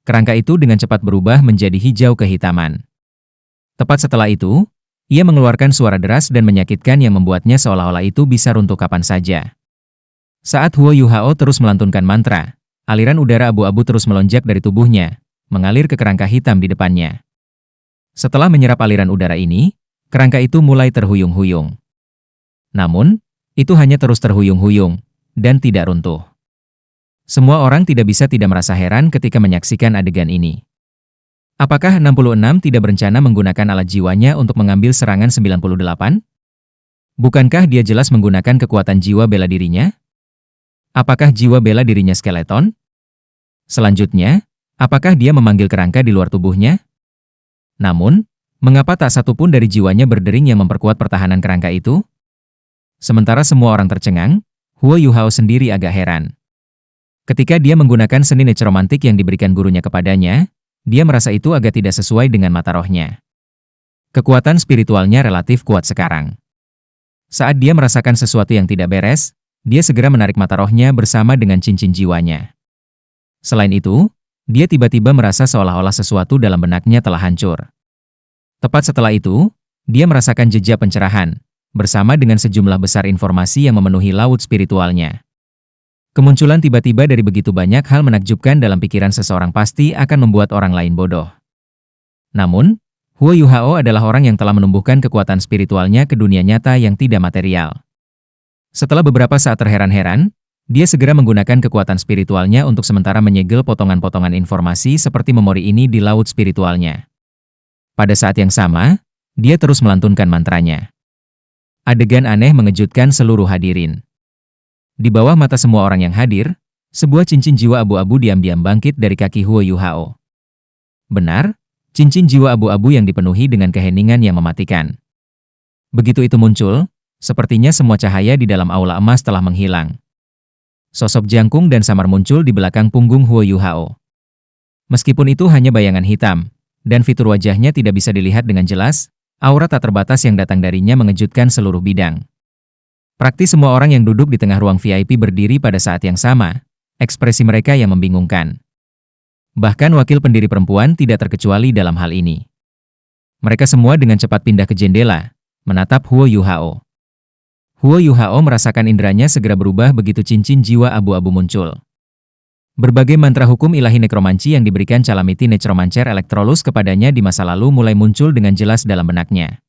kerangka itu dengan cepat berubah menjadi hijau kehitaman. Tepat setelah itu, ia mengeluarkan suara deras dan menyakitkan yang membuatnya seolah-olah itu bisa runtuh kapan saja. Saat Huo Yuhao terus melantunkan mantra, aliran udara abu-abu terus melonjak dari tubuhnya, mengalir ke kerangka hitam di depannya. Setelah menyerap aliran udara ini, kerangka itu mulai terhuyung-huyung. Namun, itu hanya terus terhuyung-huyung, dan tidak runtuh. Semua orang tidak bisa tidak merasa heran ketika menyaksikan adegan ini. Apakah 66 tidak berencana menggunakan alat jiwanya untuk mengambil serangan 98? Bukankah dia jelas menggunakan kekuatan jiwa bela dirinya? Apakah jiwa bela dirinya skeleton? Selanjutnya, apakah dia memanggil kerangka di luar tubuhnya? Namun, mengapa tak satu pun dari jiwanya berdering yang memperkuat pertahanan kerangka itu? Sementara semua orang tercengang, Huo Yuhao sendiri agak heran. Ketika dia menggunakan seni necromantik yang diberikan gurunya kepadanya, dia merasa itu agak tidak sesuai dengan mata rohnya. Kekuatan spiritualnya relatif kuat sekarang. Saat dia merasakan sesuatu yang tidak beres, dia segera menarik mata rohnya bersama dengan cincin jiwanya. Selain itu, dia tiba-tiba merasa seolah-olah sesuatu dalam benaknya telah hancur. Tepat setelah itu, dia merasakan jejak pencerahan, bersama dengan sejumlah besar informasi yang memenuhi laut spiritualnya. Kemunculan tiba-tiba dari begitu banyak hal menakjubkan dalam pikiran seseorang pasti akan membuat orang lain bodoh. Namun, Huo Yuhao adalah orang yang telah menumbuhkan kekuatan spiritualnya ke dunia nyata yang tidak material. Setelah beberapa saat terheran-heran, dia segera menggunakan kekuatan spiritualnya untuk sementara menyegel potongan-potongan informasi seperti memori ini di laut spiritualnya. Pada saat yang sama, dia terus melantunkan mantranya. Adegan aneh mengejutkan seluruh hadirin. Di bawah mata semua orang yang hadir, sebuah cincin jiwa abu-abu diam-diam bangkit dari kaki Huo Yuhao. Benar, cincin jiwa abu-abu yang dipenuhi dengan keheningan yang mematikan. Begitu itu muncul, sepertinya semua cahaya di dalam aula emas telah menghilang. Sosok jangkung dan samar muncul di belakang punggung Huo Yuhao. Meskipun itu hanya bayangan hitam, dan fitur wajahnya tidak bisa dilihat dengan jelas, aura tak terbatas yang datang darinya mengejutkan seluruh bidang. Praktis semua orang yang duduk di tengah ruang VIP berdiri pada saat yang sama, ekspresi mereka yang membingungkan. Bahkan wakil pendiri perempuan tidak terkecuali dalam hal ini. Mereka semua dengan cepat pindah ke jendela, menatap Huo Yuhao. Huo Yuhao merasakan inderanya segera berubah begitu cincin jiwa abu-abu muncul. Berbagai mantra hukum ilahi nekromanci yang diberikan Calamity Necromancer Electrolus kepadanya di masa lalu mulai muncul dengan jelas dalam benaknya.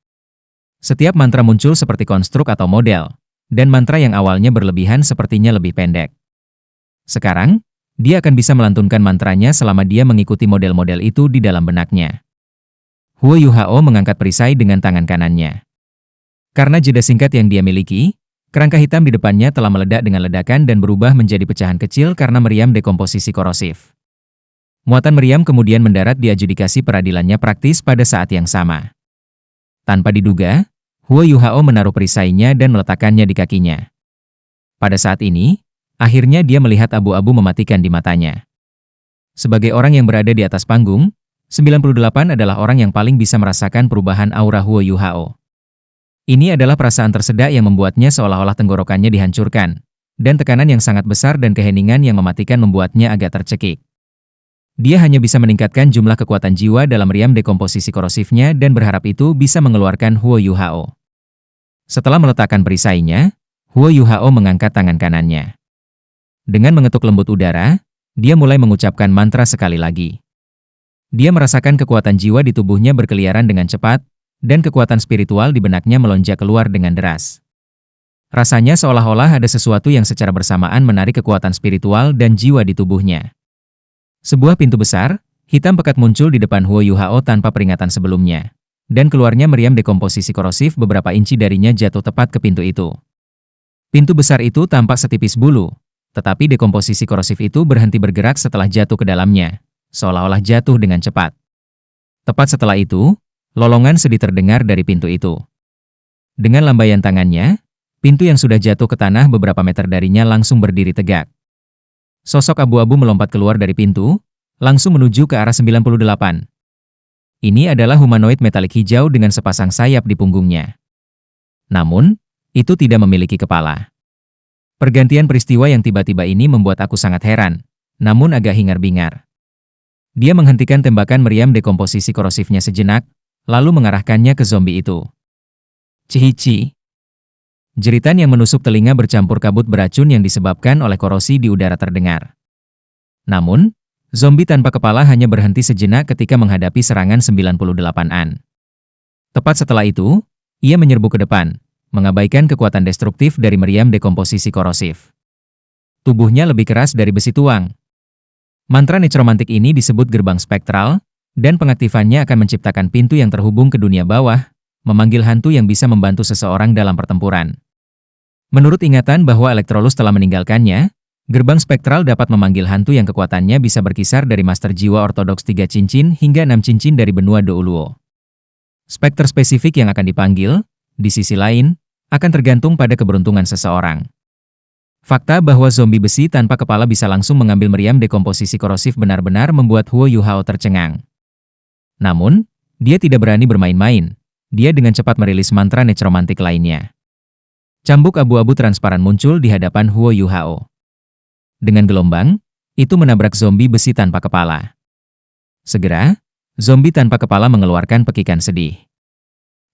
Setiap mantra muncul seperti konstruk atau model, dan mantra yang awalnya berlebihan sepertinya lebih pendek. Sekarang, dia akan bisa melantunkan mantranya selama dia mengikuti model-model itu di dalam benaknya. Huo Yuhao mengangkat perisai dengan tangan kanannya. Karena jeda singkat yang dia miliki, kerangka hitam di depannya telah meledak dengan ledakan dan berubah menjadi pecahan kecil karena meriam dekomposisi korosif. Muatan meriam kemudian mendarat di adjudikasi peradilannya praktis pada saat yang sama. Tanpa diduga, Huo Yuhao menaruh perisainya dan meletakkannya di kakinya. Pada saat ini, akhirnya dia melihat abu-abu mematikan di matanya. Sebagai orang yang berada di atas panggung, 98 adalah orang yang paling bisa merasakan perubahan aura Huo Yuhao. Ini adalah perasaan tersedak yang membuatnya seolah-olah tenggorokannya dihancurkan, dan tekanan yang sangat besar dan keheningan yang mematikan membuatnya agak tercekik. Dia hanya bisa meningkatkan jumlah kekuatan jiwa dalam meriam dekomposisi korosifnya dan berharap itu bisa mengeluarkan Huo Yuhao. Setelah meletakkan perisainya, Huo Yuhao mengangkat tangan kanannya. Dengan mengetuk lembut udara, dia mulai mengucapkan mantra sekali lagi. Dia merasakan kekuatan jiwa di tubuhnya berkeliaran dengan cepat, dan kekuatan spiritual di benaknya melonjak keluar dengan deras. Rasanya seolah-olah ada sesuatu yang secara bersamaan menarik kekuatan spiritual dan jiwa di tubuhnya. Sebuah pintu besar, hitam pekat muncul di depan Huo Yuhao tanpa peringatan sebelumnya, dan keluarnya meriam dekomposisi korosif beberapa inci darinya jatuh tepat ke pintu itu. Pintu besar itu tampak setipis bulu, tetapi dekomposisi korosif itu berhenti bergerak setelah jatuh ke dalamnya, seolah-olah jatuh dengan cepat. Tepat setelah itu, lolongan sedih terdengar dari pintu itu. Dengan lambaian tangannya, pintu yang sudah jatuh ke tanah beberapa meter darinya langsung berdiri tegak. Sosok abu-abu melompat keluar dari pintu, langsung menuju ke arah 98. Ini adalah humanoid metalik hijau dengan sepasang sayap di punggungnya. Namun, itu tidak memiliki kepala. Pergantian peristiwa yang tiba-tiba ini membuat aku sangat heran, namun agak hingar-bingar. Dia menghentikan tembakan meriam dekomposisi korosifnya sejenak, lalu mengarahkannya ke zombie itu. Cihici. Jeritan yang menusuk telinga bercampur kabut beracun yang disebabkan oleh korosi di udara terdengar. Namun, zombie tanpa kepala hanya berhenti sejenak ketika menghadapi serangan 98-an. Tepat setelah itu, ia menyerbu ke depan, mengabaikan kekuatan destruktif dari meriam dekomposisi korosif. Tubuhnya lebih keras dari besi tuang. Mantra nekromantik ini disebut gerbang spektral, dan pengaktifannya akan menciptakan pintu yang terhubung ke dunia bawah, memanggil hantu yang bisa membantu seseorang dalam pertempuran. Menurut ingatan bahwa Electrolus telah meninggalkannya, gerbang spektral dapat memanggil hantu yang kekuatannya bisa berkisar dari Master Jiwa Ortodoks 3 cincin hingga 6 cincin dari benua Douluo. Spekter spesifik yang akan dipanggil, di sisi lain, akan tergantung pada keberuntungan seseorang. Fakta bahwa zombie besi tanpa kepala bisa langsung mengambil meriam dekomposisi korosif benar-benar membuat Huo Yuhao tercengang. Namun, dia tidak berani bermain-main. Dia dengan cepat merilis mantra nekromantik lainnya. Cambuk abu-abu transparan muncul di hadapan Huo Yuhao. Dengan gelombang, itu menabrak zombie besi tanpa kepala. Segera, zombie tanpa kepala mengeluarkan pekikan sedih.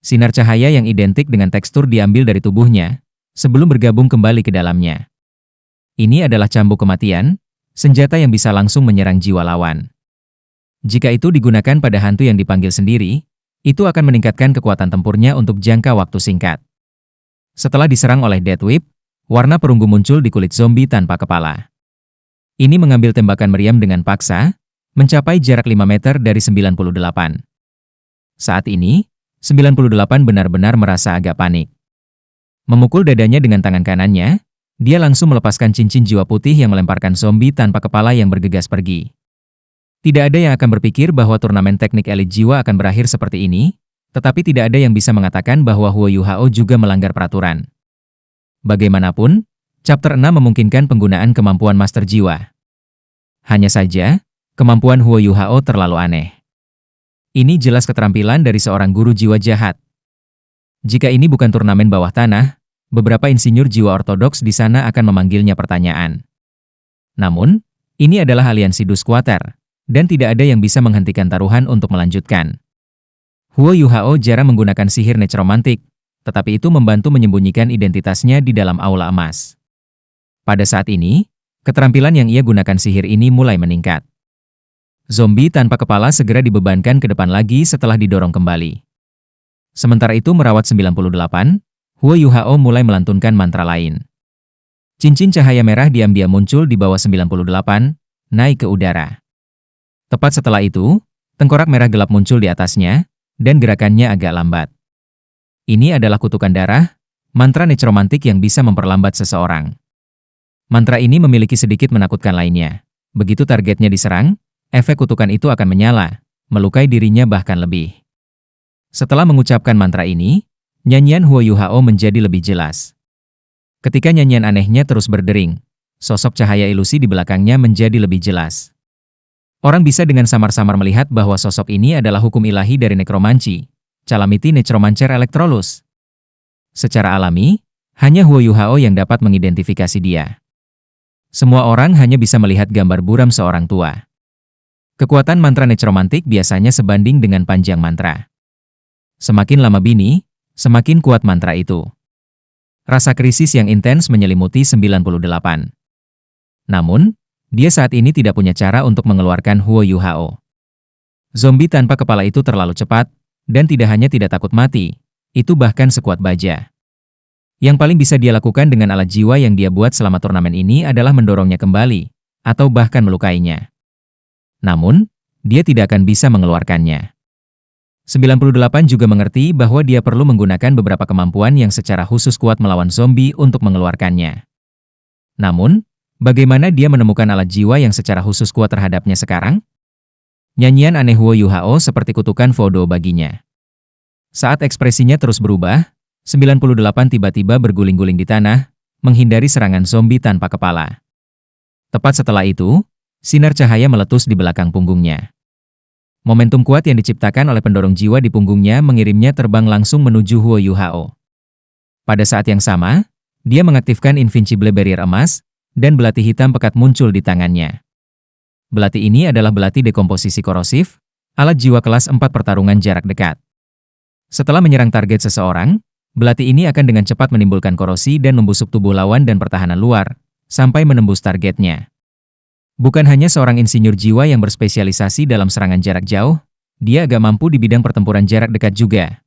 Sinar cahaya yang identik dengan tekstur diambil dari tubuhnya, sebelum bergabung kembali ke dalamnya. Ini adalah cambuk kematian, senjata yang bisa langsung menyerang jiwa lawan. Jika itu digunakan pada hantu yang dipanggil sendiri, itu akan meningkatkan kekuatan tempurnya untuk jangka waktu singkat. Setelah diserang oleh Death Whip, warna perunggu muncul di kulit zombie tanpa kepala. Ini mengambil tembakan meriam dengan paksa, mencapai jarak 5 meter dari 98. Saat ini, 98 benar-benar merasa agak panik. Memukul dadanya dengan tangan kanannya, dia langsung melepaskan cincin jiwa putih yang melemparkan zombie tanpa kepala yang bergegas pergi. Tidak ada yang akan berpikir bahwa turnamen teknik elit jiwa akan berakhir seperti ini, tetapi tidak ada yang bisa mengatakan bahwa Huo Yuhao juga melanggar peraturan. Bagaimanapun, Chapter 6 memungkinkan penggunaan kemampuan Master Jiwa. Hanya saja, kemampuan Huo Yuhao terlalu aneh. Ini jelas keterampilan dari seorang guru jiwa jahat. Jika ini bukan turnamen bawah tanah, beberapa insinyur jiwa ortodoks di sana akan memanggilnya pertanyaan. Namun, ini adalah aliansi Dusquater, dan tidak ada yang bisa menghentikan taruhan untuk melanjutkan. Huo Yuhao jarang menggunakan sihir nekromantik, tetapi itu membantu menyembunyikan identitasnya di dalam aula emas. Pada saat ini, keterampilan yang ia gunakan sihir ini mulai meningkat. Zombie tanpa kepala segera dibebankan ke depan lagi setelah didorong kembali. Sementara itu merawat 98, Huo Yuhao mulai melantunkan mantra lain. Cincin cahaya merah diam-diam muncul di bawah 98, naik ke udara. Tepat setelah itu, tengkorak merah gelap muncul di atasnya, dan gerakannya agak lambat. Ini adalah kutukan darah, mantra nekromantik yang bisa memperlambat seseorang. Mantra ini memiliki sedikit menakutkan lainnya. Begitu targetnya diserang, efek kutukan itu akan menyala, melukai dirinya bahkan lebih. Setelah mengucapkan mantra ini, nyanyian Huo Yuhao menjadi lebih jelas. Ketika nyanyian anehnya terus berdering, sosok cahaya ilusi di belakangnya menjadi lebih jelas. Orang bisa dengan samar-samar melihat bahwa sosok ini adalah hukum ilahi dari nekromanci, Calamity Necromancer Electrolus. Secara alami, hanya Huo Yuhao yang dapat mengidentifikasi dia. Semua orang hanya bisa melihat gambar buram seorang tua. Kekuatan mantra nekromantik biasanya sebanding dengan panjang mantra. Semakin lama bini, semakin kuat mantra itu. Rasa krisis yang intens menyelimuti 98. Namun, dia saat ini tidak punya cara untuk mengeluarkan Huo Yuhao. Zombie tanpa kepala itu terlalu cepat, dan tidak hanya tidak takut mati, itu bahkan sekuat baja. Yang paling bisa dia lakukan dengan alat jiwa yang dia buat selama turnamen ini adalah mendorongnya kembali, atau bahkan melukainya. Namun, dia tidak akan bisa mengeluarkannya. 98 juga mengerti bahwa dia perlu menggunakan beberapa kemampuan yang secara khusus kuat melawan zombie untuk mengeluarkannya. Namun, bagaimana dia menemukan alat jiwa yang secara khusus kuat terhadapnya sekarang? Nyanyian aneh Huo Yuhao seperti kutukan Fodo baginya. Saat ekspresinya terus berubah, 98 tiba-tiba berguling-guling di tanah, menghindari serangan zombie tanpa kepala. Tepat setelah itu, sinar cahaya meletus di belakang punggungnya. Momentum kuat yang diciptakan oleh pendorong jiwa di punggungnya mengirimnya terbang langsung menuju Huo Yuhao. Pada saat yang sama, dia mengaktifkan Invincible Barrier emas, dan belati hitam pekat muncul di tangannya. Belati ini adalah belati dekomposisi korosif, alat jiwa kelas 4 pertarungan jarak dekat. Setelah menyerang target seseorang, belati ini akan dengan cepat menimbulkan korosi dan membusuk tubuh lawan dan pertahanan luar, sampai menembus targetnya. Bukan hanya seorang insinyur jiwa yang berspesialisasi dalam serangan jarak jauh, dia agak mampu di bidang pertempuran jarak dekat juga.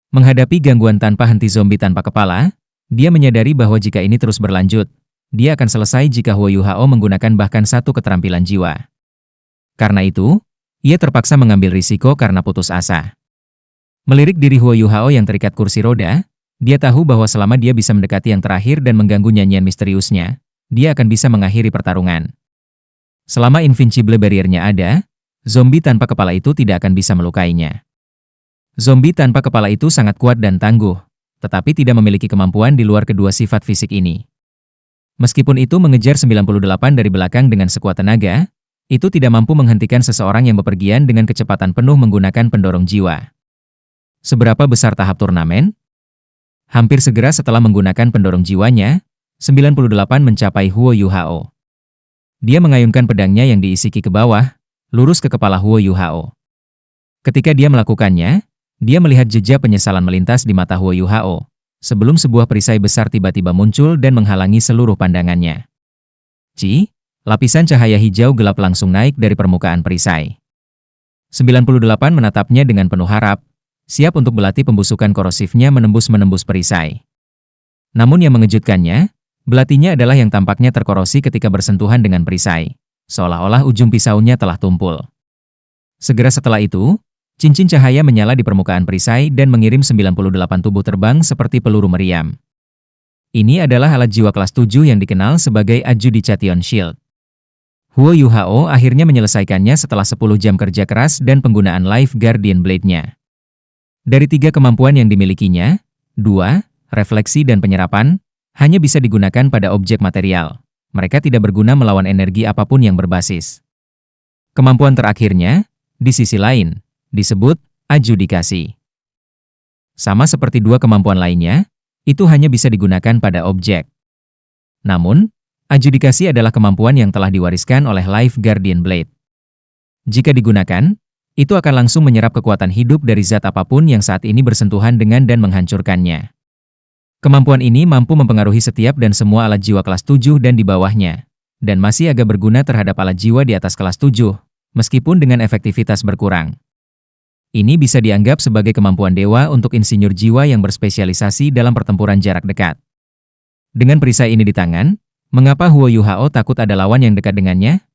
Menghadapi gangguan tanpa henti zombie tanpa kepala, dia menyadari bahwa jika ini terus berlanjut, dia akan selesai jika Huo Yuhao menggunakan bahkan satu keterampilan jiwa. Karena itu, ia terpaksa mengambil risiko karena putus asa. Melirik diri Huo Yuhao yang terikat kursi roda, dia tahu bahwa selama dia bisa mendekati yang terakhir dan mengganggu nyanyian misteriusnya, dia akan bisa mengakhiri pertarungan. Selama Invincible Barrier-nya ada, zombie tanpa kepala itu tidak akan bisa melukainya. Zombie tanpa kepala itu sangat kuat dan tangguh, tetapi tidak memiliki kemampuan di luar kedua sifat fisik ini. Meskipun itu mengejar 98 dari belakang dengan sekuat tenaga, itu tidak mampu menghentikan seseorang yang bepergian dengan kecepatan penuh menggunakan pendorong jiwa. Seberapa besar tahap turnamen? Hampir segera setelah menggunakan pendorong jiwanya, 98 mencapai Huo Yuhao. Dia mengayunkan pedangnya yang diisiki ke bawah, lurus ke kepala Huo Yuhao. Ketika dia melakukannya, dia melihat jejak penyesalan melintas di mata Huo Yuhao, sebelum sebuah perisai besar tiba-tiba muncul dan menghalangi seluruh pandangannya. Lapisan cahaya hijau gelap langsung naik dari permukaan perisai. 98 menatapnya dengan penuh harap, siap untuk belati pembusukan korosifnya menembus perisai. Namun yang mengejutkannya, belatinya adalah yang tampaknya terkorosi ketika bersentuhan dengan perisai, seolah-olah ujung pisaunya telah tumpul. Segera setelah itu, cincin cahaya menyala di permukaan perisai dan mengirim 98 tubuh terbang seperti peluru meriam. Ini adalah alat jiwa kelas 7 yang dikenal sebagai Adjudication Shield. Huo Yuhao akhirnya menyelesaikannya setelah 10 jam kerja keras dan penggunaan Life Guardian Blade-nya. Dari 3 kemampuan yang dimilikinya, 2, refleksi dan penyerapan, hanya bisa digunakan pada objek material. Mereka tidak berguna melawan energi apapun yang berbasis. Kemampuan terakhirnya, di sisi lain, disebut adjudikasi. Sama seperti 2 kemampuan lainnya, itu hanya bisa digunakan pada objek. Namun, adjudikasi adalah kemampuan yang telah diwariskan oleh Life Guardian Blade. Jika digunakan, itu akan langsung menyerap kekuatan hidup dari zat apapun yang saat ini bersentuhan dengan dan menghancurkannya. Kemampuan ini mampu mempengaruhi setiap dan semua alat jiwa kelas 7 dan di bawahnya, dan masih agak berguna terhadap alat jiwa di atas kelas 7, meskipun dengan efektivitas berkurang. Ini bisa dianggap sebagai kemampuan dewa untuk insinyur jiwa yang berspesialisasi dalam pertempuran jarak dekat. Dengan perisai ini di tangan, mengapa Huo Yuhao takut ada lawan yang dekat dengannya?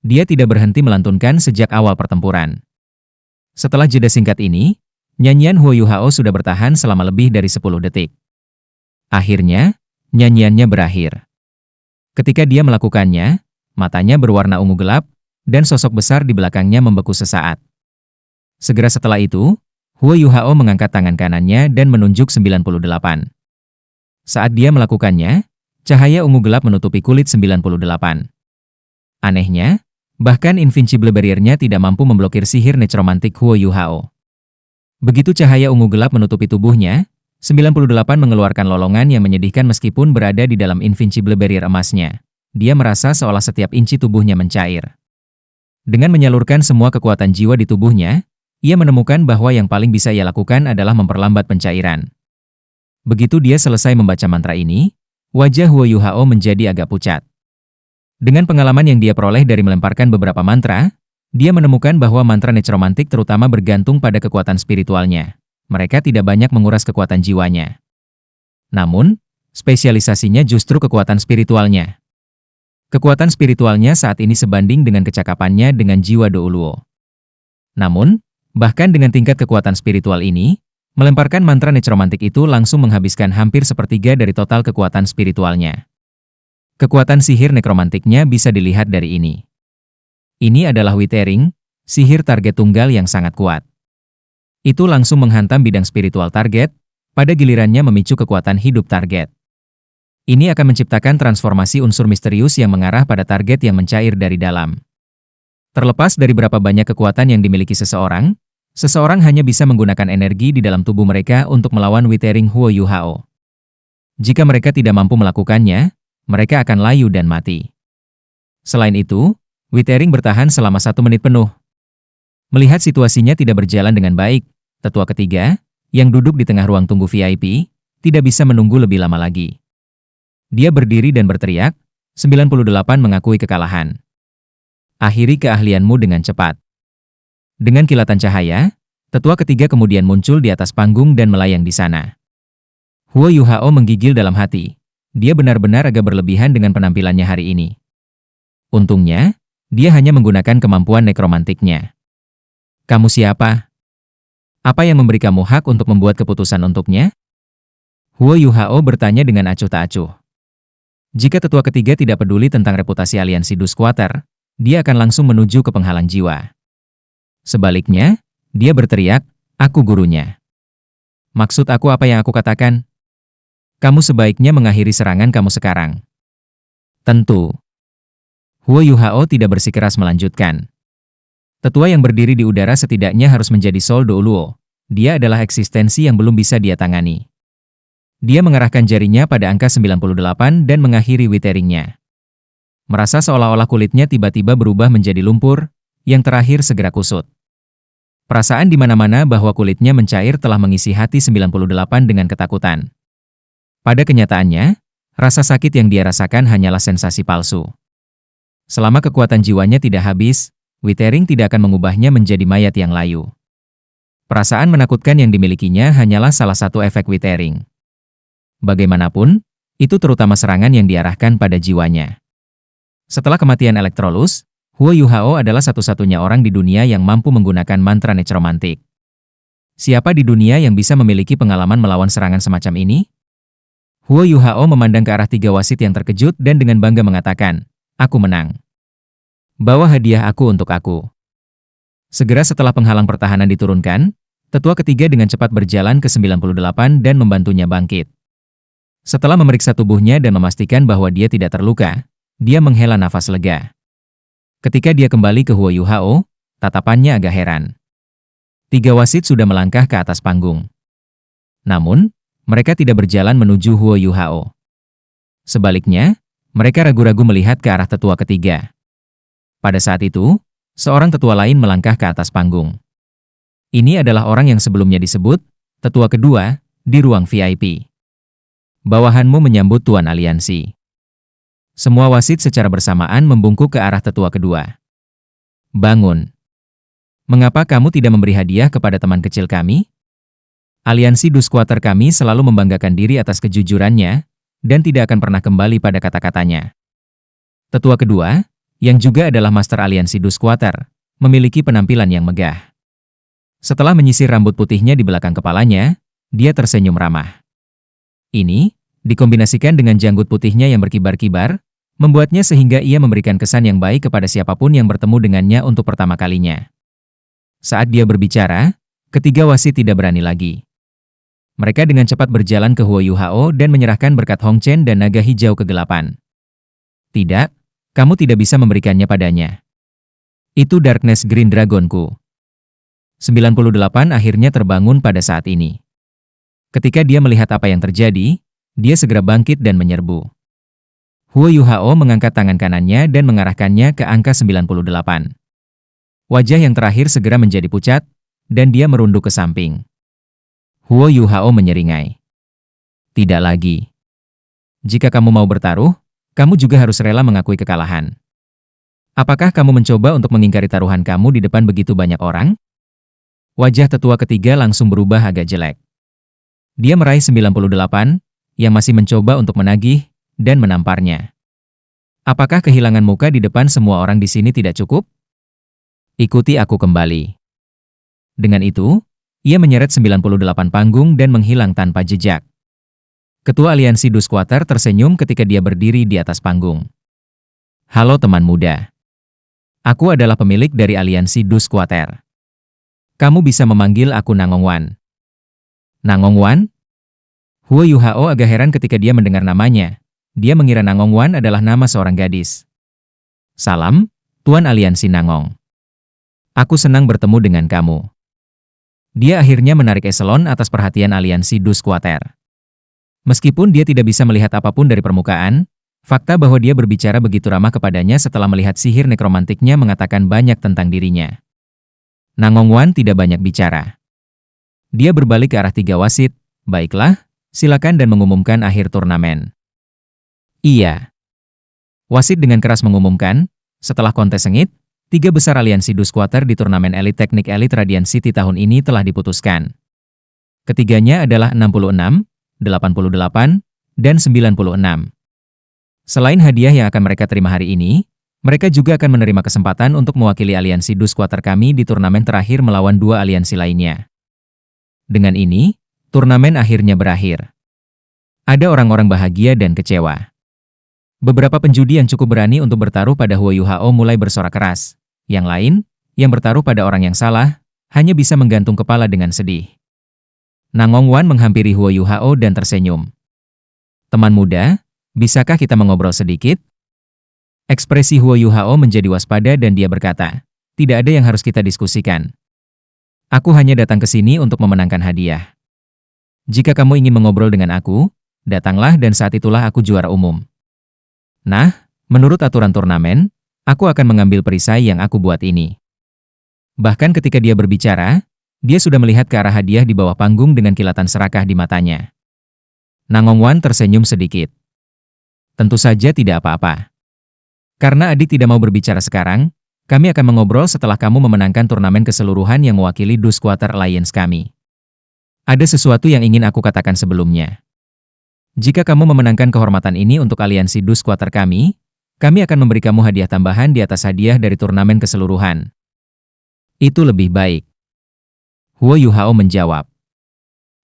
Dia tidak berhenti melantunkan sejak awal pertempuran. Setelah jeda singkat ini, nyanyian Huo Yuhao sudah bertahan selama lebih dari 10 detik. Akhirnya, nyanyiannya berakhir. Ketika dia melakukannya, matanya berwarna ungu gelap, dan sosok besar di belakangnya membeku sesaat. Segera setelah itu, Huo Yuhao mengangkat tangan kanannya dan menunjuk 98. Saat dia melakukannya, cahaya ungu gelap menutupi kulit 98. Anehnya, bahkan Invincible Barrier-nya tidak mampu memblokir sihir necromantik Huo Yuhao. Begitu cahaya ungu gelap menutupi tubuhnya, 98 mengeluarkan lolongan yang menyedihkan meskipun berada di dalam Invincible Barrier emasnya. Dia merasa seolah setiap inci tubuhnya mencair. Dengan menyalurkan semua kekuatan jiwa di tubuhnya, ia menemukan bahwa yang paling bisa ia lakukan adalah memperlambat pencairan. Begitu dia selesai membaca mantra ini, wajah Huo Yuhao menjadi agak pucat. Dengan pengalaman yang dia peroleh dari melemparkan beberapa mantra, dia menemukan bahwa mantra necromantik terutama bergantung pada kekuatan spiritualnya. Mereka tidak banyak menguras kekuatan jiwanya. Namun, spesialisasinya justru kekuatan spiritualnya. Kekuatan spiritualnya saat ini sebanding dengan kecakapannya dengan jiwa Douluo. Namun, bahkan dengan tingkat kekuatan spiritual ini, melemparkan mantra necromantik itu langsung menghabiskan hampir sepertiga dari total kekuatan spiritualnya. Kekuatan sihir nekromantiknya bisa dilihat dari ini. Ini adalah Withering, sihir target tunggal yang sangat kuat. Itu langsung menghantam bidang spiritual target, pada gilirannya memicu kekuatan hidup target. Ini akan menciptakan transformasi unsur misterius yang mengarah pada target yang mencair dari dalam. Terlepas dari berapa banyak kekuatan yang dimiliki seseorang, seseorang hanya bisa menggunakan energi di dalam tubuh mereka untuk melawan Withering Huo Yuhao. Jika mereka tidak mampu melakukannya, mereka akan layu dan mati. Selain itu, Witering bertahan selama 1 menit penuh. Melihat situasinya tidak berjalan dengan baik, tetua ketiga, yang duduk di tengah ruang tunggu VIP, tidak bisa menunggu lebih lama lagi. Dia berdiri dan berteriak, 98 mengakui kekalahan. Akhiri keahlianmu dengan cepat. Dengan kilatan cahaya, tetua ketiga kemudian muncul di atas panggung dan melayang di sana. Huo Yuhao menggigil dalam hati. Dia benar-benar agak berlebihan dengan penampilannya hari ini. Untungnya, dia hanya menggunakan kemampuan nekromantiknya. Kamu siapa? Apa yang memberi kamu hak untuk membuat keputusan untuknya? Huo Yuhao bertanya dengan acuh tak acuh. Jika tetua ketiga tidak peduli tentang reputasi aliansi Dusquater, dia akan langsung menuju ke penghalang jiwa. Sebaliknya, dia berteriak, aku gurunya. Maksud aku apa yang aku katakan? Kamu sebaiknya mengakhiri serangan kamu sekarang. Tentu. Huo Yuhao tidak bersikeras melanjutkan. Tetua yang berdiri di udara setidaknya harus menjadi Sol Douluo. Dia adalah eksistensi yang belum bisa dia tangani. Dia mengarahkan jarinya pada angka 98 dan mengakhiri witeringnya. Merasa seolah-olah kulitnya tiba-tiba berubah menjadi lumpur, yang terakhir segera kusut. Perasaan di mana-mana bahwa kulitnya mencair telah mengisi hati 98 dengan ketakutan. Pada kenyataannya, rasa sakit yang dia rasakan hanyalah sensasi palsu. Selama kekuatan jiwanya tidak habis, Witering tidak akan mengubahnya menjadi mayat yang layu. Perasaan menakutkan yang dimilikinya hanyalah salah satu efek Witering. Bagaimanapun, itu terutama serangan yang diarahkan pada jiwanya. Setelah kematian Electrolus, Huo Yuhao adalah satu-satunya orang di dunia yang mampu menggunakan mantra nekromantik. Siapa di dunia yang bisa memiliki pengalaman melawan serangan semacam ini? Huo Yuhao memandang ke arah 3 wasit yang terkejut dan dengan bangga mengatakan, aku menang. Bawa hadiah aku untuk aku. Segera setelah penghalang pertahanan diturunkan, tetua ketiga dengan cepat berjalan ke 98 dan membantunya bangkit. Setelah memeriksa tubuhnya dan memastikan bahwa dia tidak terluka, dia menghela nafas lega. Ketika dia kembali ke Huo Yuhao, tatapannya agak heran. 3 wasit sudah melangkah ke atas panggung. Namun, mereka tidak berjalan menuju Huo Yuhao. Sebaliknya, mereka ragu-ragu melihat ke arah tetua ketiga. Pada saat itu, seorang tetua lain melangkah ke atas panggung. Ini adalah orang yang sebelumnya disebut tetua kedua di ruang VIP. Bawahanmu menyambut Tuan Aliansi. Semua wasit secara bersamaan membungkuk ke arah tetua kedua. Bangun. Mengapa kamu tidak memberi hadiah kepada teman kecil kami? Aliansi Dusquater kami selalu membanggakan diri atas kejujurannya, dan tidak akan pernah kembali pada kata-katanya. Tetua kedua, yang juga adalah Master Aliansi Dusquater, memiliki penampilan yang megah. Setelah menyisir rambut putihnya di belakang kepalanya, dia tersenyum ramah. Ini, dikombinasikan dengan janggut putihnya yang berkibar-kibar, membuatnya sehingga ia memberikan kesan yang baik kepada siapapun yang bertemu dengannya untuk pertama kalinya. Saat dia berbicara, ketiga wasit tidak berani lagi. Mereka dengan cepat berjalan ke Huo Yuhao dan menyerahkan berkat Hong Chen dan naga hijau kegelapan. Tidak, kamu tidak bisa memberikannya padanya. Itu Darkness Green Dragonku. 98 akhirnya terbangun pada saat ini. Ketika dia melihat apa yang terjadi, dia segera bangkit dan menyerbu. Huo Yuhao mengangkat tangan kanannya dan mengarahkannya ke angka 98. Wajah yang terakhir segera menjadi pucat, dan dia merunduk ke samping. Huo Yuhao menyeringai. Tidak lagi. Jika kamu mau bertaruh, kamu juga harus rela mengakui kekalahan. Apakah kamu mencoba untuk mengingkari taruhan kamu di depan begitu banyak orang? Wajah tetua ketiga langsung berubah agak jelek. Dia meraih 98, yang masih mencoba untuk menagih, dan menamparnya. Apakah kehilangan muka di depan semua orang di sini tidak cukup? Ikuti aku kembali. Dengan itu, ia menyeret 98 panggung dan menghilang tanpa jejak. Ketua Aliansi Dusquater tersenyum ketika dia berdiri di atas panggung. Halo teman muda. Aku adalah pemilik dari Aliansi Dusquater. Kamu bisa memanggil aku Nangong Wan. Nangong Wan? Huo Yuhao agak heran ketika dia mendengar namanya. Dia mengira Nangong Wan adalah nama seorang gadis. Salam, Tuan Aliansi Nangong. Aku senang bertemu dengan kamu. Dia akhirnya menarik eselon atas perhatian Aliansi Dusquater. Meskipun dia tidak bisa melihat apapun dari permukaan, Fakta bahwa dia berbicara begitu ramah kepadanya setelah melihat sihir nekromantiknya mengatakan banyak tentang dirinya. Nangongwan tidak banyak bicara. Dia berbalik ke arah tiga wasit. Baiklah, silakan dan mengumumkan akhir turnamen. Iya. Wasit dengan keras mengumumkan, setelah kontes sengit, 3 besar aliansi Dusquater di turnamen elit teknik elit Radiant City tahun ini telah diputuskan. Ketiganya adalah 66, 88, dan 96. Selain hadiah yang akan mereka terima hari ini, mereka juga akan menerima kesempatan untuk mewakili aliansi Dusquater kami di turnamen terakhir melawan 2 aliansi lainnya. Dengan ini, turnamen akhirnya berakhir. Ada orang-orang bahagia dan kecewa. Beberapa penjudi yang cukup berani untuk bertaruh pada Huo Yuhao mulai bersorak keras. Yang lain, yang bertaruh pada orang yang salah, hanya bisa menggantung kepala dengan sedih. Nangongwan menghampiri Huo Yuhao dan tersenyum. Teman muda, bisakah kita mengobrol sedikit? Ekspresi Huo Yuhao menjadi waspada dan dia berkata, tidak ada yang harus kita diskusikan. Aku hanya datang ke sini untuk memenangkan hadiah. Jika kamu ingin mengobrol dengan aku, datanglah dan saat itulah aku juara umum. Nah, menurut aturan turnamen, aku akan mengambil perisai yang aku buat ini. Bahkan ketika dia berbicara, dia sudah melihat ke arah hadiah di bawah panggung dengan kilatan serakah di matanya. Nangongwan tersenyum sedikit. Tentu saja tidak apa-apa. Karena adik tidak mau berbicara sekarang, kami akan mengobrol setelah kamu memenangkan turnamen keseluruhan yang mewakili Dusquater Alliance kami. Ada sesuatu yang ingin aku katakan sebelumnya. Jika kamu memenangkan kehormatan ini untuk aliansi Dusquater kami akan memberi kamu hadiah tambahan di atas hadiah dari turnamen keseluruhan. Itu lebih baik. Huo Yuhao menjawab.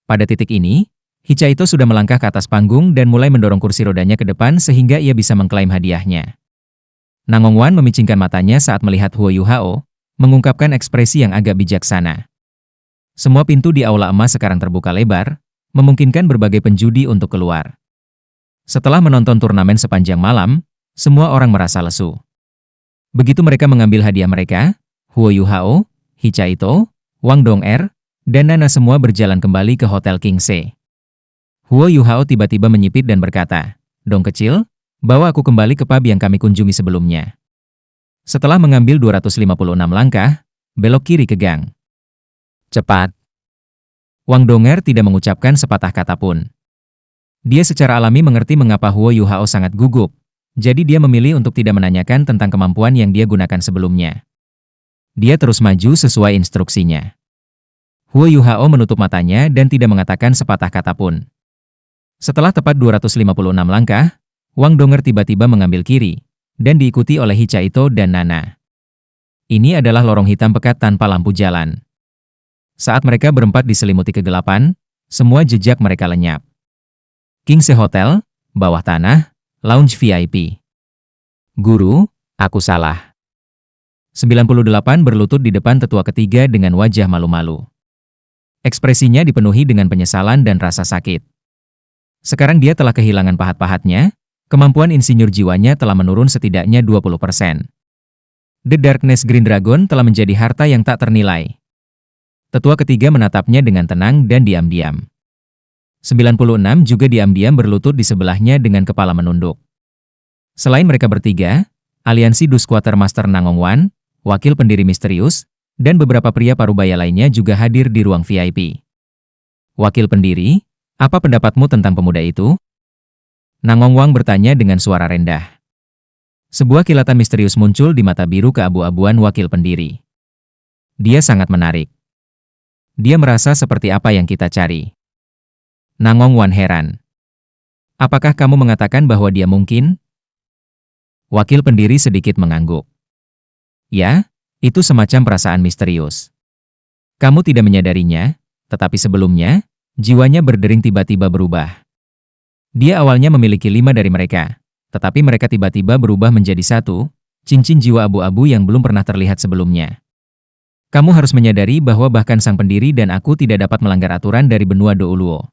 Pada titik ini, Hichaito sudah melangkah ke atas panggung dan mulai mendorong kursi rodanya ke depan sehingga ia bisa mengklaim hadiahnya. Nangongwan memicingkan matanya saat melihat Huo Yuhao, mengungkapkan ekspresi yang agak bijaksana. Semua pintu di aula emas sekarang terbuka lebar, memungkinkan berbagai penjudi untuk keluar. Setelah menonton turnamen sepanjang malam, semua orang merasa lesu. Begitu mereka mengambil hadiah mereka, Huo Yuhao, Hichaito, Wang Dong'er, dan Nana semua berjalan kembali ke Hotel Kingse. Huo Yuhao tiba-tiba menyipit dan berkata, "Dong kecil, bawa aku kembali ke pub yang kami kunjungi sebelumnya." Setelah mengambil 256 langkah, belok kiri ke gang. Cepat. Wang Dong'er tidak mengucapkan sepatah kata pun. Dia secara alami mengerti mengapa Huo Yuhao sangat gugup, jadi dia memilih untuk tidak menanyakan tentang kemampuan yang dia gunakan sebelumnya. Dia terus maju sesuai instruksinya. Huo Yuhao menutup matanya dan tidak mengatakan sepatah kata pun. Setelah tepat 256 langkah, Wang Dong'er tiba-tiba mengambil kiri, dan diikuti oleh Hichaito dan Nana. Ini adalah lorong hitam pekat tanpa lampu jalan. Saat mereka berempat diselimuti kegelapan, semua jejak mereka lenyap. Kingse Hotel, bawah tanah, lounge VIP. Guru, aku salah. 98 berlutut di depan tetua ketiga dengan wajah malu-malu. Ekspresinya dipenuhi dengan penyesalan dan rasa sakit. Sekarang dia telah kehilangan pahat-pahatnya, kemampuan insinyur jiwanya telah menurun setidaknya 20%. The Darkness Green Dragon telah menjadi harta yang tak ternilai. Tetua ketiga menatapnya dengan tenang dan diam-diam. 96 juga diam-diam berlutut di sebelahnya dengan kepala menunduk. Selain mereka bertiga, aliansi Dusquater Master Nangongwan, wakil pendiri misterius, dan beberapa pria parubaya lainnya juga hadir di ruang VIP. Wakil pendiri, apa pendapatmu tentang pemuda itu? Nangongwan bertanya dengan suara rendah. Sebuah kilatan misterius muncul di mata biru keabu-abuan wakil pendiri. Dia sangat menarik. Dia merasa seperti apa yang kita cari. Nangongwan heran. Apakah kamu mengatakan bahwa dia mungkin? Wakil pendiri sedikit mengangguk. Ya, itu semacam perasaan misterius. Kamu tidak menyadarinya, tetapi sebelumnya, jiwanya berdering tiba-tiba berubah. Dia awalnya memiliki 5 dari mereka, tetapi mereka tiba-tiba berubah menjadi 1, cincin jiwa abu-abu yang belum pernah terlihat sebelumnya. Kamu harus menyadari bahwa bahkan sang pendiri dan aku tidak dapat melanggar aturan dari benua Douluo.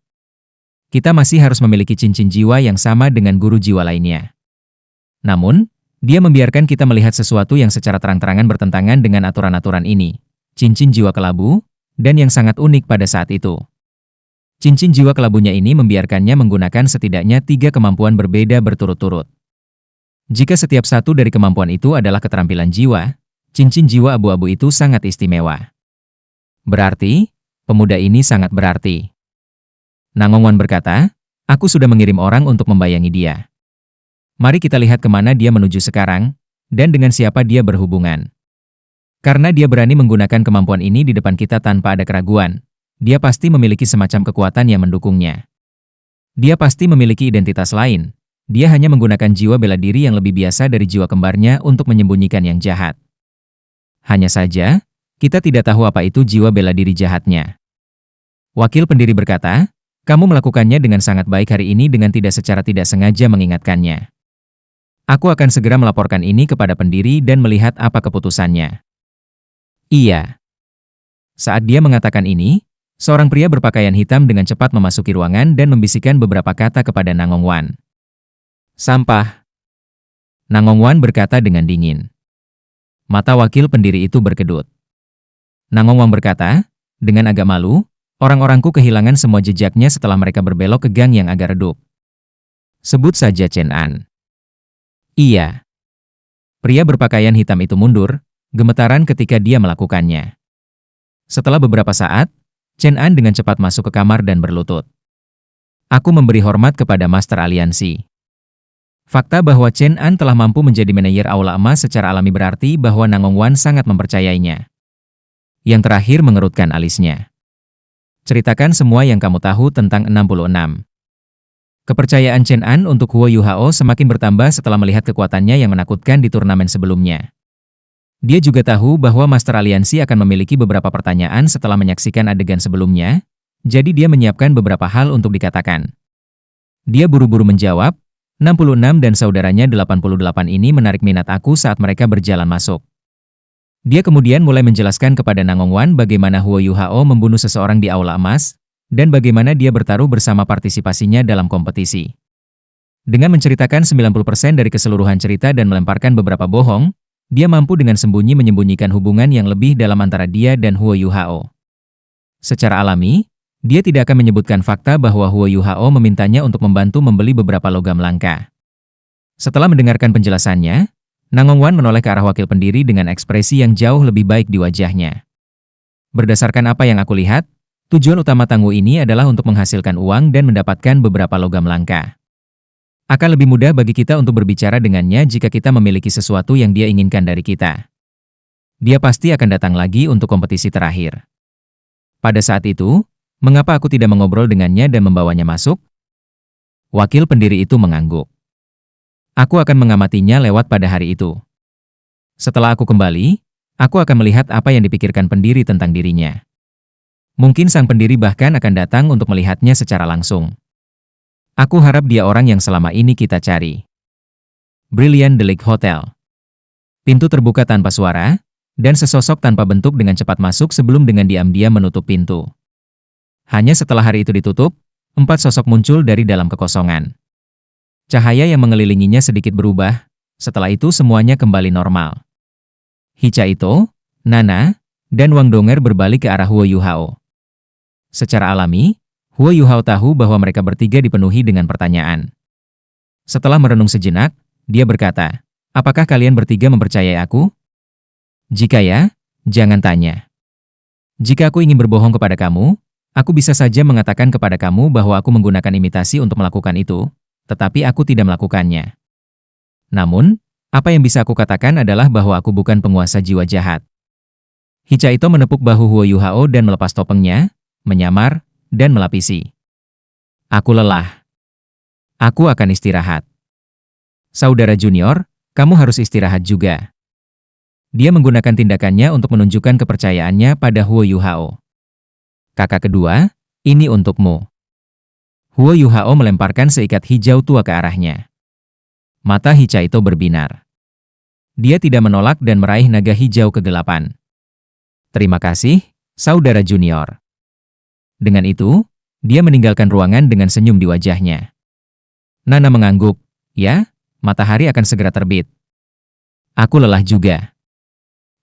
Kita masih harus memiliki cincin jiwa yang sama dengan guru jiwa lainnya. Namun, dia membiarkan kita melihat sesuatu yang secara terang-terangan bertentangan dengan aturan-aturan ini. Cincin jiwa kelabu, dan yang sangat unik pada saat itu. Cincin jiwa kelabunya ini membiarkannya menggunakan setidaknya 3 kemampuan berbeda berturut-turut. Jika setiap satu dari kemampuan itu adalah keterampilan jiwa, cincin jiwa abu-abu itu sangat istimewa. Berarti, pemuda ini sangat berarti. Nangongwan berkata, aku sudah mengirim orang untuk membayangi dia. Mari kita lihat kemana dia menuju sekarang, dan dengan siapa dia berhubungan. Karena dia berani menggunakan kemampuan ini di depan kita tanpa ada keraguan, dia pasti memiliki semacam kekuatan yang mendukungnya. Dia pasti memiliki identitas lain. Dia hanya menggunakan jiwa bela diri yang lebih biasa dari jiwa kembarnya untuk menyembunyikan yang jahat. Hanya saja, kita tidak tahu apa itu jiwa bela diri jahatnya. Wakil pendiri berkata, kamu melakukannya dengan sangat baik hari ini dengan secara tidak sengaja mengingatkannya. Aku akan segera melaporkan ini kepada pendiri dan melihat apa keputusannya. Iya. Saat dia mengatakan ini, seorang pria berpakaian hitam dengan cepat memasuki ruangan dan membisikkan beberapa kata kepada Nangongwan. Sampah. Nangongwan berkata dengan dingin. Mata wakil pendiri itu berkedut. Nangongwan berkata, dengan agak malu, orang-orangku kehilangan semua jejaknya setelah mereka berbelok ke gang yang agak redup. Sebut saja Chen An. Iya. Pria berpakaian hitam itu mundur, gemetaran ketika dia melakukannya. Setelah beberapa saat, Chen An dengan cepat masuk ke kamar dan berlutut. Aku memberi hormat kepada Master Aliansi. Fakta bahwa Chen An telah mampu menjadi manajer Aula Emas secara alami berarti bahwa Nangongwan sangat mempercayainya. Yang terakhir mengerutkan alisnya. Ceritakan semua yang kamu tahu tentang 66. Kepercayaan Chen An untuk Huo Yuhao semakin bertambah setelah melihat kekuatannya yang menakutkan di turnamen sebelumnya. Dia juga tahu bahwa Master Aliansi akan memiliki beberapa pertanyaan setelah menyaksikan adegan sebelumnya, jadi dia menyiapkan beberapa hal untuk dikatakan. Dia buru-buru menjawab, 66 dan saudaranya 88 ini menarik minat aku saat mereka berjalan masuk. Dia kemudian mulai menjelaskan kepada Nangongwan bagaimana Huo Yuhao membunuh seseorang di Aula Emas, dan bagaimana dia bertaruh bersama partisipasinya dalam kompetisi. Dengan menceritakan 90% dari keseluruhan cerita dan melemparkan beberapa bohong, dia mampu dengan sembunyi menyembunyikan hubungan yang lebih dalam antara dia dan Huo Yuhao. Secara alami, dia tidak akan menyebutkan fakta bahwa Huo Yuhao memintanya untuk membantu membeli beberapa logam langka. Setelah mendengarkan penjelasannya, Nangongwan menoleh ke arah wakil pendiri dengan ekspresi yang jauh lebih baik di wajahnya. Berdasarkan apa yang aku lihat, tujuan utama Tangguh ini adalah untuk menghasilkan uang dan mendapatkan beberapa logam langka. Akan lebih mudah bagi kita untuk berbicara dengannya jika kita memiliki sesuatu yang dia inginkan dari kita. Dia pasti akan datang lagi untuk kompetisi terakhir. Pada saat itu, mengapa aku tidak mengobrol dengannya dan membawanya masuk? Wakil pendiri itu mengangguk. Aku akan mengamatinya lewat pada hari itu. Setelah aku kembali, aku akan melihat apa yang dipikirkan pendiri tentang dirinya. Mungkin sang pendiri bahkan akan datang untuk melihatnya secara langsung. Aku harap dia orang yang selama ini kita cari. Brilliant The Lake Hotel. Pintu terbuka tanpa suara, dan sesosok tanpa bentuk dengan cepat masuk sebelum dengan diam-diam menutup pintu. Hanya setelah hari itu ditutup, 4 sosok muncul dari dalam kekosongan. Cahaya yang mengelilinginya sedikit berubah, setelah itu semuanya kembali normal. Hicha Ito, Nana, dan Wang Donger berbalik ke arah Huo Yuhao. Secara alami, Huo Yuhao tahu bahwa mereka bertiga dipenuhi dengan pertanyaan. Setelah merenung sejenak, dia berkata, apakah kalian bertiga mempercayai aku? Jika ya, jangan tanya. Jika aku ingin berbohong kepada kamu, aku bisa saja mengatakan kepada kamu bahwa aku menggunakan imitasi untuk melakukan itu, tetapi aku tidak melakukannya. Namun, apa yang bisa aku katakan adalah bahwa aku bukan penguasa jiwa jahat. Hicha Ito menepuk bahu Huo Yuhao dan melepas topengnya, menyamar, dan melapisi. Aku lelah. Aku akan istirahat. Saudara junior, kamu harus istirahat juga. Dia menggunakan tindakannya untuk menunjukkan kepercayaannya pada Huo Yuhao. Kakak kedua, ini untukmu. Huo Yuhao melemparkan seikat hijau tua ke arahnya. Mata Hicha Ito berbinar. Dia tidak menolak dan meraih naga hijau kegelapan. Terima kasih, saudara junior. Dengan itu, dia meninggalkan ruangan dengan senyum di wajahnya. Nana mengangguk, ya, matahari akan segera terbit. Aku lelah juga.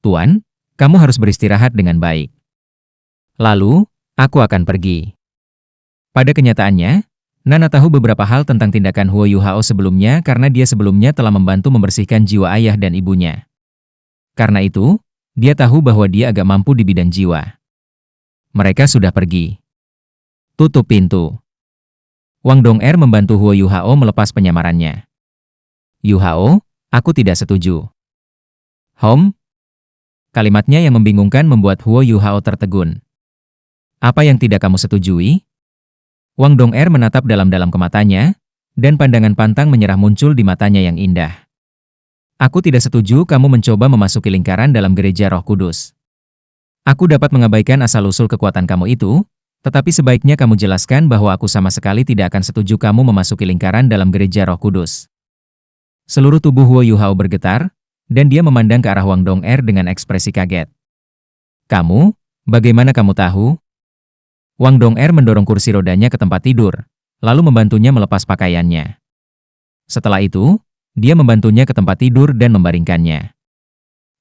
Tuan, kamu harus beristirahat dengan baik. Lalu, aku akan pergi. Pada kenyataannya, Nana tahu beberapa hal tentang tindakan Huo Yuhao sebelumnya karena dia sebelumnya telah membantu membersihkan jiwa ayah dan ibunya. Karena itu, dia tahu bahwa dia agak mampu di bidang jiwa. Mereka sudah pergi. Tutup pintu. Wang Dong'er membantu Huo Yuhao melepas penyamarannya. Yuhao, aku tidak setuju. Kalimatnya yang membingungkan membuat Huo Yuhao tertegun. Apa yang tidak kamu setujui? Wang Dong'er menatap dalam-dalam ke matanya, dan pandangan pantang menyerah muncul di matanya yang indah. Aku tidak setuju kamu mencoba memasuki lingkaran dalam gereja Roh Kudus. Aku dapat mengabaikan asal-usul kekuatan kamu itu, tetapi sebaiknya kamu jelaskan bahwa aku sama sekali tidak akan setuju kamu memasuki lingkaran dalam gereja Roh Kudus. Seluruh tubuh Huo Yuhao bergetar, dan dia memandang ke arah Wang Dong'er dengan ekspresi kaget. Kamu? Bagaimana kamu tahu? Wang Dong'er mendorong kursi rodanya ke tempat tidur, lalu membantunya melepas pakaiannya. Setelah itu, dia membantunya ke tempat tidur dan membaringkannya.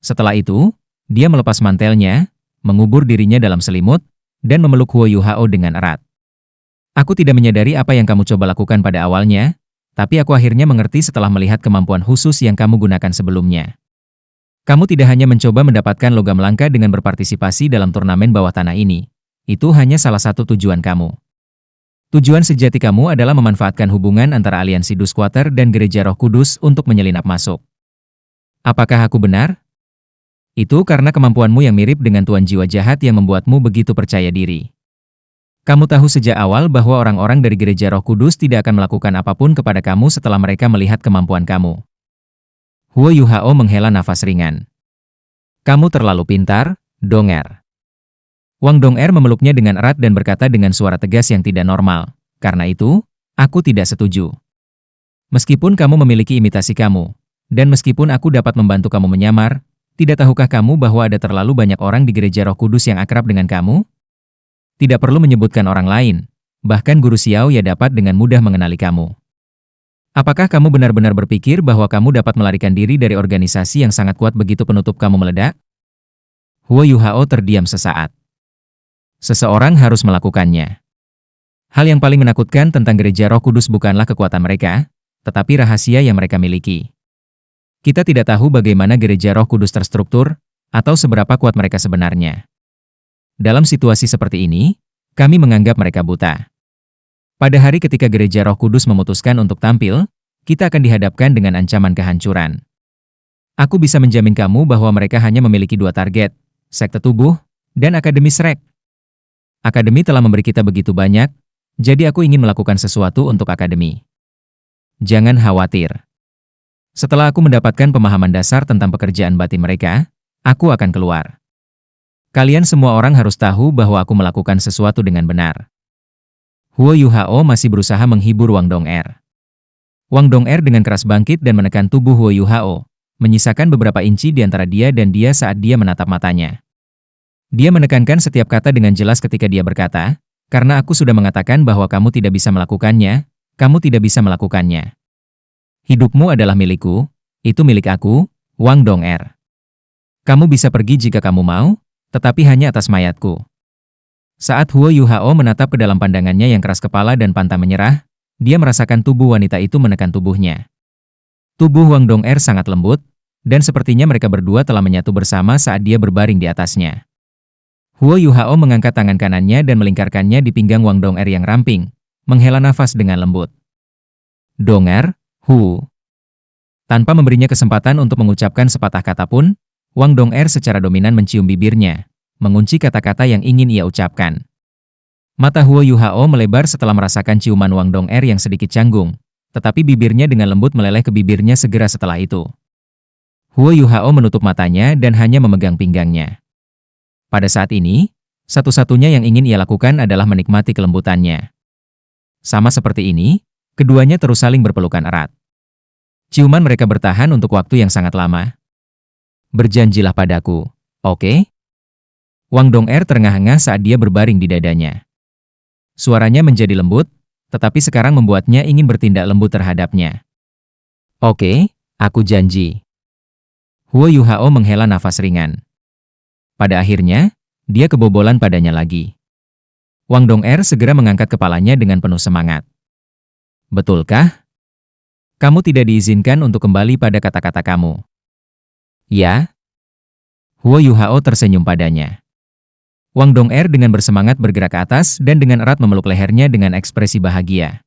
Setelah itu, dia melepas mantelnya, mengubur dirinya dalam selimut, dan memeluk Huo Yuhao dengan erat. Aku tidak menyadari apa yang kamu coba lakukan pada awalnya, tapi aku akhirnya mengerti setelah melihat kemampuan khusus yang kamu gunakan sebelumnya. Kamu tidak hanya mencoba mendapatkan logam langka dengan berpartisipasi dalam turnamen bawah tanah ini. Itu hanya salah satu tujuan kamu. Tujuan sejati kamu adalah memanfaatkan hubungan antara aliansi Duskwater dan Gereja Roh Kudus untuk menyelinap masuk. Apakah aku benar? Itu karena kemampuanmu yang mirip dengan Tuan Jiwa Jahat yang membuatmu begitu percaya diri. Kamu tahu sejak awal bahwa orang-orang dari Gereja Roh Kudus tidak akan melakukan apapun kepada kamu setelah mereka melihat kemampuan kamu. Huo Yuhao menghela nafas ringan. Kamu terlalu pintar, Dong'er. Wang Dong'er memeluknya dengan erat dan berkata dengan suara tegas yang tidak normal, karena itu, aku tidak setuju. Meskipun kamu memiliki imitasi kamu, dan meskipun aku dapat membantu kamu menyamar, tidak tahukah kamu bahwa ada terlalu banyak orang di Gereja Roh Kudus yang akrab dengan kamu? Tidak perlu menyebutkan orang lain, bahkan Guru Xiao ya dapat dengan mudah mengenali kamu. Apakah kamu benar-benar berpikir bahwa kamu dapat melarikan diri dari organisasi yang sangat kuat begitu penutup kamu meledak? Huo Yuhao terdiam sesaat. Seseorang harus melakukannya. Hal yang paling menakutkan tentang Gereja Roh Kudus bukanlah kekuatan mereka, tetapi rahasia yang mereka miliki. Kita tidak tahu bagaimana Gereja Roh Kudus terstruktur, atau seberapa kuat mereka sebenarnya. Dalam situasi seperti ini, kami menganggap mereka buta. Pada hari ketika Gereja Roh Kudus memutuskan untuk tampil, kita akan dihadapkan dengan ancaman kehancuran. Aku bisa menjamin kamu bahwa mereka hanya memiliki dua target, sekte tubuh, dan Akademi Shrek. Akademi telah memberi kita begitu banyak, jadi aku ingin melakukan sesuatu untuk Akademi. Jangan khawatir. Setelah aku mendapatkan pemahaman dasar tentang pekerjaan batin mereka, aku akan keluar. Kalian semua orang harus tahu bahwa aku melakukan sesuatu dengan benar. Huo Yuhao masih berusaha menghibur Wang Dong'er. Wang Dong'er dengan keras bangkit dan menekan tubuh Huo Yuhao, menyisakan beberapa inci di antara dia dan dia saat dia menatap matanya. Dia menekankan setiap kata dengan jelas ketika dia berkata, karena aku sudah mengatakan bahwa kamu tidak bisa melakukannya, kamu tidak bisa melakukannya. Hidupmu adalah milikku, itu milik aku, Wang Dong'er. Kamu bisa pergi jika kamu mau, tetapi hanya atas mayatku. Saat Huo Yuhao menatap ke dalam pandangannya yang keras kepala dan pantang menyerah, dia merasakan tubuh wanita itu menekan tubuhnya. Tubuh Wang Dong'er sangat lembut, dan sepertinya mereka berdua telah menyatu bersama saat dia berbaring di atasnya. Huo Yuhao mengangkat tangan kanannya dan melingkarkannya di pinggang Wang Dong'er yang ramping, menghela nafas dengan lembut. Dong'er, Hu. Tanpa memberinya kesempatan untuk mengucapkan sepatah kata pun, Wang Dong'er secara dominan mencium bibirnya, mengunci kata-kata yang ingin ia ucapkan. Mata Huo Yuhao melebar setelah merasakan ciuman Wang Dong'er yang sedikit canggung, tetapi bibirnya dengan lembut meleleh ke bibirnya segera setelah itu. Huo Yuhao menutup matanya dan hanya memegang pinggangnya. Pada saat ini, satu-satunya yang ingin ia lakukan adalah menikmati kelembutannya. Sama seperti ini, keduanya terus saling berpelukan erat. Ciuman mereka bertahan untuk waktu yang sangat lama. Berjanjilah padaku, oke? Wang Dong'er terengah-engah saat dia berbaring di dadanya. Suaranya menjadi lembut, tetapi sekarang membuatnya ingin bertindak lembut terhadapnya. Oke, aku janji. Huo Yuhao menghela nafas ringan. Pada akhirnya, dia kebobolan padanya lagi. Wang Dong'er segera mengangkat kepalanya dengan penuh semangat. Betulkah? Kamu tidak diizinkan untuk kembali pada kata-kata kamu. Ya? Huo Yuhao tersenyum padanya. Wang Dong'er dengan bersemangat bergerak ke atas dan dengan erat memeluk lehernya dengan ekspresi bahagia.